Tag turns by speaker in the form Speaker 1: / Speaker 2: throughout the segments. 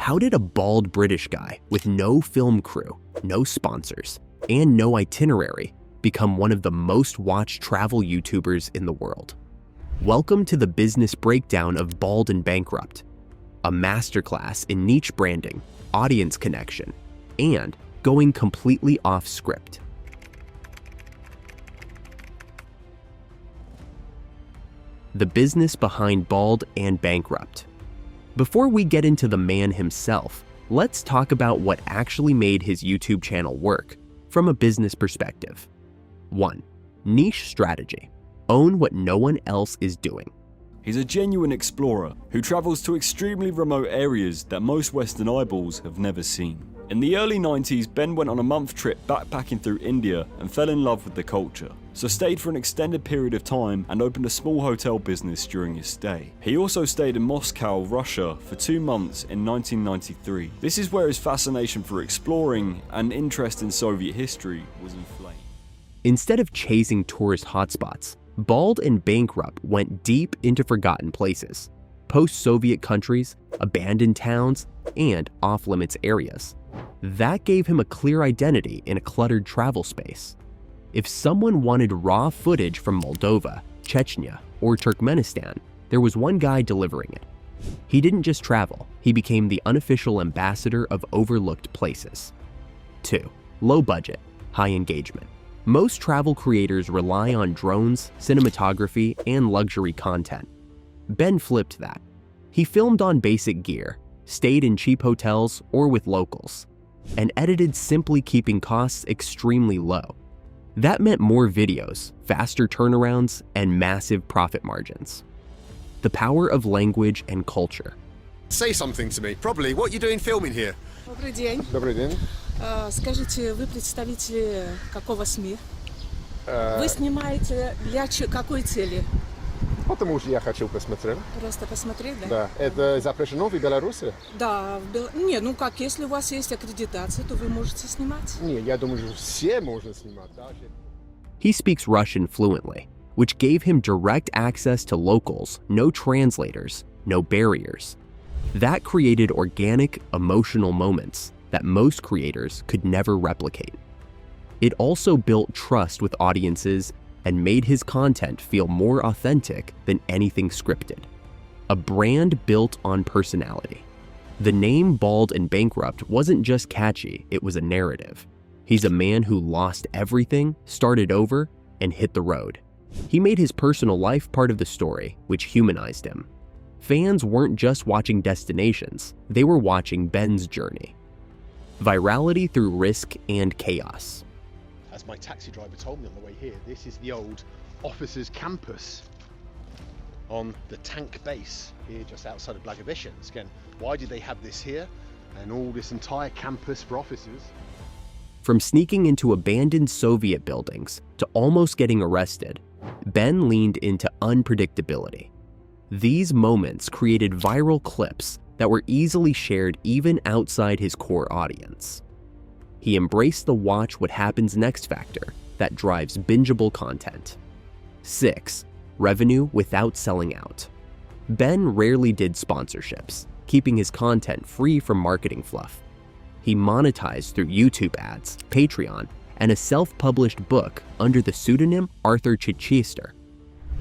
Speaker 1: How did a bald British guy with no film crew, no sponsors, and no itinerary become one of the most watched travel YouTubers in the world? Welcome to the business breakdown of Bald and Bankrupt, a masterclass in niche branding, audience connection, and going completely off script. The business behind Bald and Bankrupt. Before we get into the man himself, let's talk about what actually made his YouTube channel work from a business perspective. 1. Niche strategy. Own what no one else is doing.
Speaker 2: He's a genuine explorer who travels to extremely remote areas that most Western eyeballs have never seen. In the early 90s, Ben went on a month trip backpacking through India and fell in love with the culture, so stayed for an extended period of time and opened a small hotel business during his stay. He also stayed in Moscow, Russia for 2 months in 1993. This is where his fascination for exploring and interest in Soviet history was inflamed.
Speaker 1: Instead of chasing tourist hotspots, Bald and Bankrupt went deep into forgotten places, post-Soviet countries, abandoned towns, and off-limits areas. That gave him a clear identity in a cluttered travel space. If someone wanted raw footage from Moldova, Chechnya, or Turkmenistan, there was one guy delivering it. He didn't just travel, he became the unofficial ambassador of overlooked places. 2. Low budget, high engagement. Most travel creators rely on drones, cinematography, and luxury content. Ben flipped that. He filmed on basic gear, stayed in cheap hotels or with locals, and edited simply keeping costs extremely low. That meant more videos, faster turnarounds, and massive profit margins. The power of language and culture.
Speaker 3: Say something to me. Probably. What are you doing filming here?
Speaker 4: Добрый день.
Speaker 3: Добрый день.
Speaker 4: Скажите, вы представители какого СМИ? Вы снимаете для какой цели?
Speaker 3: Потому что я хочу посмотреть.
Speaker 4: Просто посмотреть, да?
Speaker 3: Да. Это запрещено в Беларуси?
Speaker 4: Да, не, ну как, если у вас есть аккредитация, то вы можете снимать.
Speaker 3: Не, я думаю, что все можно снимать.
Speaker 1: He speaks Russian fluently, which gave him direct access to locals, no translators, no barriers. That created organic, emotional moments that most creators could never replicate. It also built trust with audiences and made his content feel more authentic than anything scripted. A brand built on personality. The name Bald and Bankrupt wasn't just catchy, it was a narrative. He's a man who lost everything, started over, and hit the road. He made his personal life part of the story, which humanized him. Fans weren't just watching destinations, they were watching Ben's journey. Virality through risk and chaos.
Speaker 5: As my taxi driver told me on the way here, this is the old officers' campus on the tank base here just outside of Blagoveshchensk. Again, why did they have this here and all this entire campus for officers?
Speaker 1: From sneaking into abandoned Soviet buildings to almost getting arrested, Ben leaned into unpredictability. These moments created viral clips that were easily shared even outside his core audience. He embraced the watch what happens next factor that drives bingeable content. 6. Revenue without selling out. Ben rarely did sponsorships, keeping his content free from marketing fluff. He monetized through YouTube ads, Patreon, and a self-published book under the pseudonym Arthur Chichester.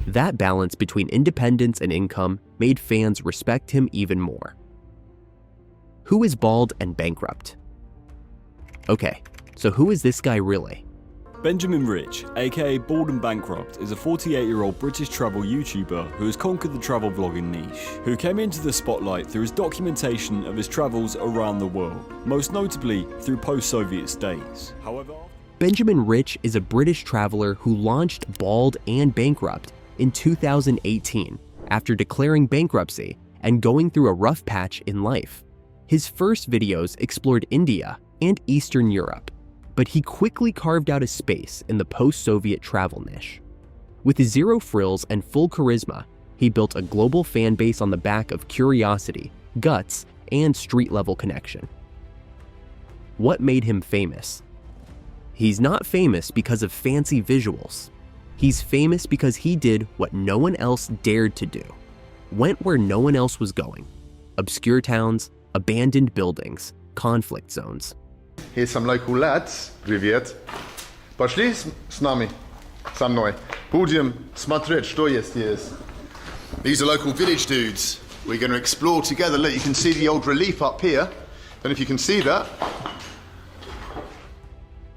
Speaker 1: That balance between independence and income made fans respect him even more. Who is Bald and Bankrupt? Okay, so who is this guy really?
Speaker 2: Benjamin Rich, aka Bald and Bankrupt, is a 48-year-old British travel YouTuber who has conquered the travel vlogging niche, who came into the spotlight through his documentation of his travels around the world, most notably through post-Soviet stays. However,
Speaker 1: Benjamin Rich is a British traveler who launched Bald and Bankrupt in 2018 after declaring bankruptcy and going through a rough patch in life. His first videos explored India and Eastern Europe, but he quickly carved out a space in the post-Soviet travel niche. With zero frills and full charisma, he built a global fan base on the back of curiosity, guts, and street-level connection. What made him famous? He's not famous because of fancy visuals. He's famous because he did what no one else dared to do. Went where no one else was going. Obscure towns, abandoned buildings, conflict zones.
Speaker 3: Here's some local lads. Привет. Пошли с нами. Со мной. Будем смотреть, что есть здесь. These are local village dudes. We're going to explore together. Look, you can see the old relief up here. And if you can see that.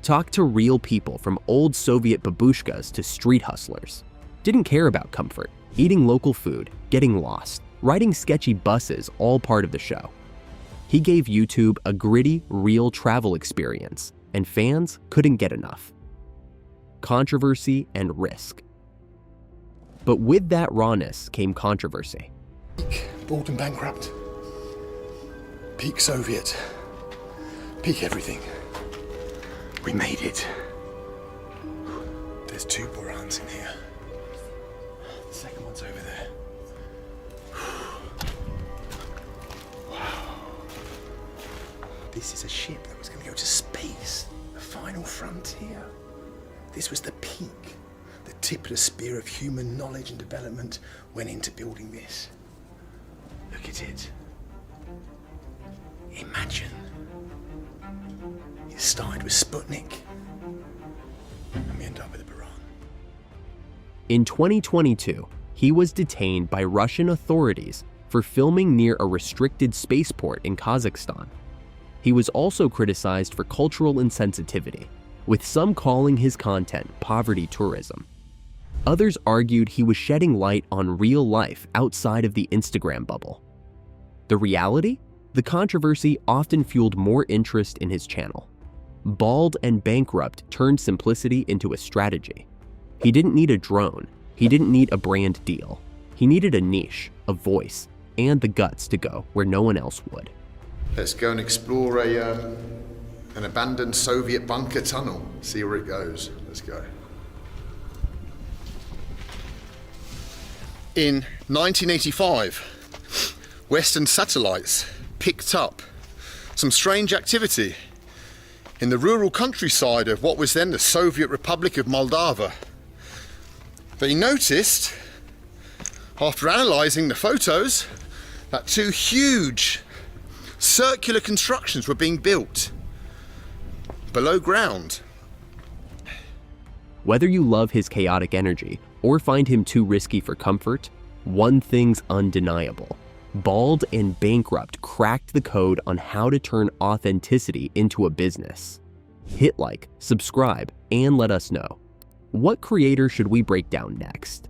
Speaker 1: Talked to real people from old Soviet babushkas to street hustlers. Didn't care about comfort, eating local food, getting lost, riding sketchy buses, all part of the show. He gave YouTube a gritty, real travel experience, and fans couldn't get enough. Controversy and risk. But with that rawness came controversy.
Speaker 6: Peak Bald and Bankrupt. Peak Soviet. Peak everything. We made it. There's 2 Burans in here. The second one's over there. Wow. This is a ship that was going to go to space. The final frontier. This was the peak. The tip of the spear of human knowledge and development went into building this. Look at it. Imagine. It started with Sputnik, and we end up with a Buran.
Speaker 1: In 2022, he was detained by Russian authorities for filming near a restricted spaceport in Kazakhstan. He was also criticized for cultural insensitivity, with some calling his content poverty tourism. Others argued he was shedding light on real life outside of the Instagram bubble. The reality? The controversy often fueled more interest in his channel. Bald and Bankrupt turned simplicity into a strategy. He didn't need a drone. He didn't need a brand deal. He needed a niche, a voice, and the guts to go where no one else would.
Speaker 3: Let's go and explore an abandoned Soviet bunker tunnel. See where it goes. Let's go. In 1985, Western satellites picked up some strange activity in the rural countryside of what was then the Soviet Republic of Moldova. They noticed, after analysing the photos, that 2 huge circular constructions were being built below ground.
Speaker 1: Whether you love his chaotic energy or find him too risky for comfort, one thing's undeniable. Bald and Bankrupt cracked the code on how to turn authenticity into a business. Hit like, subscribe, and let us know. What creator should we break down next?